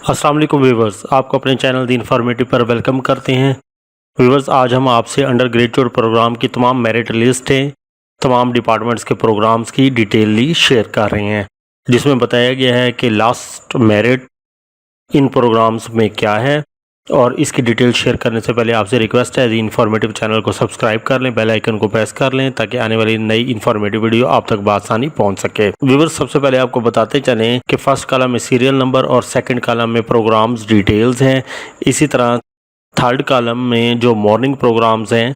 अस्सलाम वालेकुम व्यूवर्स, आपको अपने चैनल दी इन्फॉर्मेटिव पर वेलकम करते हैं। व्यूवर्स, आज हम आपसे अंडर ग्रेजुएट प्रोग्राम की तमाम मेरिट लिस्टें, तमाम डिपार्टमेंट्स के प्रोग्राम्स की डिटेलली शेयर कर रहे हैं, जिसमें बताया गया है कि लास्ट मेरिट इन प्रोग्राम्स में क्या है। और इसकी डिटेल शेयर करने से पहले आपसे रिक्वेस्ट है, दी इन्फॉर्मेटिव चैनल को सब्सक्राइब कर लें, बेल आइकन को प्रेस कर लें ताकि आने वाली नई इन्फॉर्मेटिव वीडियो आप तक बआसानी पहुंच सके। व्यूअर्स, सबसे पहले आपको बताते चलें कि फर्स्ट कॉलम में सीरियल नंबर और सेकंड कॉलम में प्रोग्राम्स डिटेल्स हैं। इसी तरह थर्ड कॉलम में जो मॉर्निंग प्रोग्राम्स हैं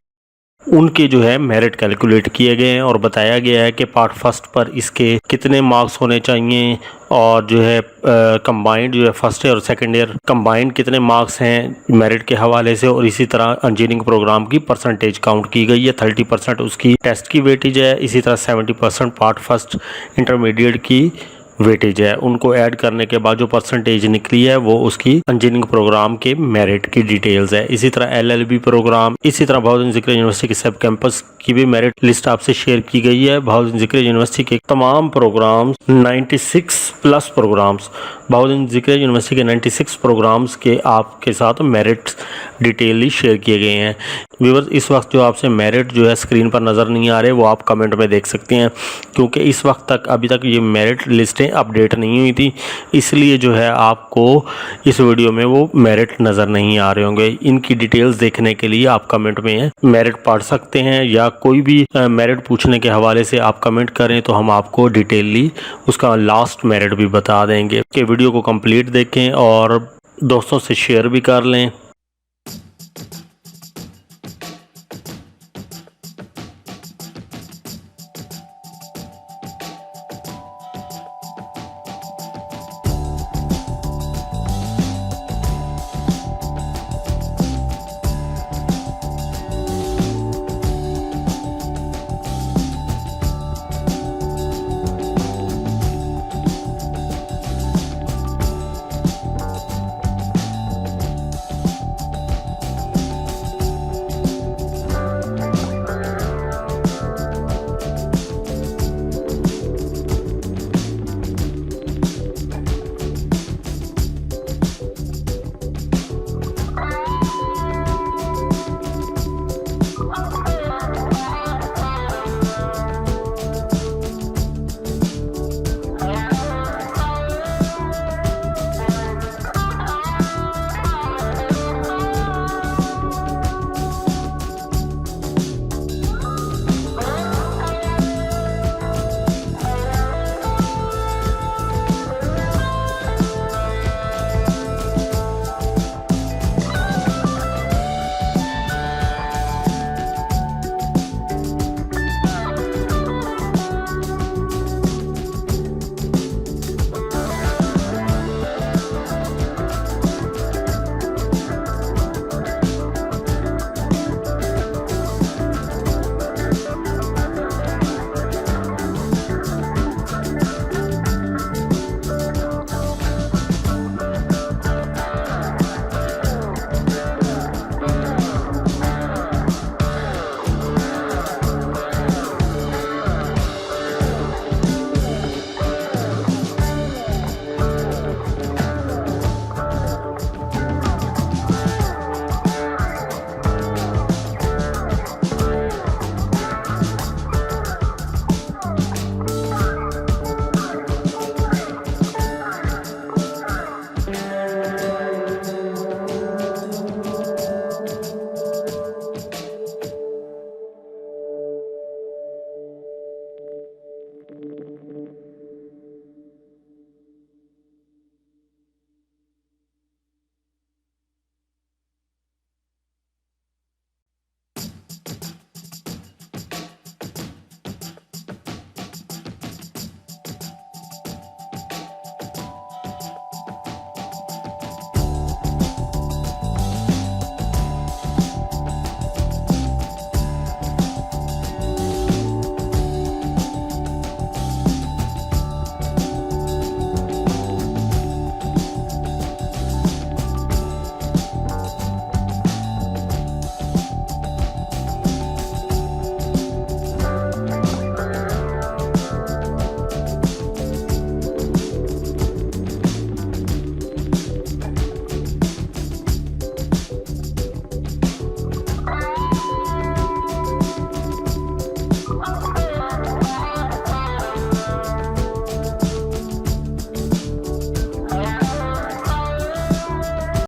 उनके जो है मेरिट कैलकुलेट किए गए हैं और बताया गया है कि पार्ट फर्स्ट पर इसके कितने मार्क्स होने चाहिए और जो है कंबाइंड जो है फर्स्ट ईयर और सेकंड ईयर कंबाइंड कितने मार्क्स हैं मेरिट के हवाले से। और इसी तरह इंजीनियरिंग प्रोग्राम की परसेंटेज काउंट की गई है। 30% उसकी टेस्ट की वेटेज है। इसी तरह 70% पार्ट फर्स्ट इंटरमीडिएट की वेटेज है। उनको ऐड करने के बाद जो परसेंटेज निकली है वो उसकी इंजीनियरिंग प्रोग्राम के मेरिट की डिटेल्स है। इसी तरह एलएलबी प्रोग्राम, इसी तरह बहाउद्दीन ज़िक्र यूनिवर्सिटी के सब कैंपस की भी मेरिट लिस्ट आपसे शेयर की गई है। बहाउद्दीन ज़िक्र यूनिवर्सिटी के तमाम प्रोग्राम्स 96 प्लस प्रोग्राम्स, बहाउद्दीन ज़िक्र यूनिवर्सिटी के 96 प्रोग्राम्स के आपके साथ मेरिट डिटेलली शेयर किए गए हैं। व्यूअर्स, इस वक्त जो आपसे मेरिट जो है स्क्रीन पर नज़र नहीं आ रहे, वो आप कमेंट में देख सकते हैं, क्योंकि इस वक्त तक अभी तक ये मेरिट लिस्टें अपडेट नहीं हुई थी, इसलिए जो है आपको इस वीडियो में वो मेरिट नज़र नहीं आ रहे होंगे। इनकी डिटेल्स देखने के लिए आप कमेंट में मेरिट पढ़ सकते हैं या कोई भी मेरिट पूछने के हवाले से आप कमेंट करें तो हम आपको डिटेलली उसका लास्ट मेरिट भी बता देंगे। कि वीडियो को कंप्लीट देखें और दोस्तों से शेयर भी कर लें।